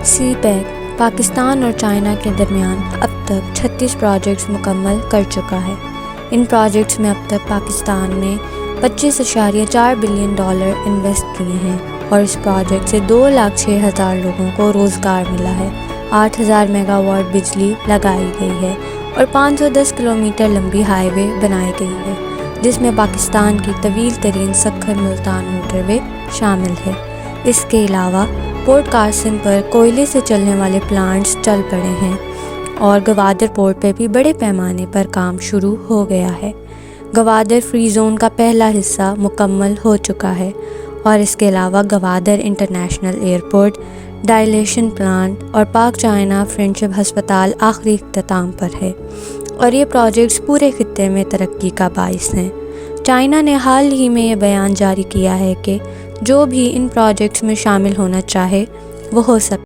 सी pack Pakistan और China के दरमियान अब तक 36 प्रोजेक्ट्स मुकम्मल कर चुका है। इन प्रोजेक्ट्स में अब तक पाकिस्तान ने 25.4 बिलियन डॉलर इन्वेस्ट किए हैं और इस प्रोजेक्ट से 2,06,000 लोगों को रोज़गार मिला है। 8,000 मेगावाट बिजली लगाई गई है और 510 किलोमीटर लंबी हाईवे बनाई गई है, जिसमें पाकिस्तान की तवील तरीन सक्खर मुल्तान मोटरवे शामिल है। इसके अलावा पोर्ट कासिम पर कोयले से चलने वाले प्लांट्स चल पड़े हैं और गवादर पोर्ट पर भी बड़े पैमाने पर काम शुरू हो गया है। गवादर फ्री जोन का पहला हिस्सा मुकम्मल हो चुका है और इसके अलावा Gwadar international airport, dilation plant और पाक चाइना फ्रेंडशिप हस्पताल आखिरी इख्तिताम पर है और ये प्रोजेक्ट्स पूरे खित्ते में तरक्की का बाइस हैं। चाइना ने हाल ही में ये बयान जारी किया है कि जो भी इन प्रोजेक्ट्स में शामिल होना चाहे वो हो सकता है।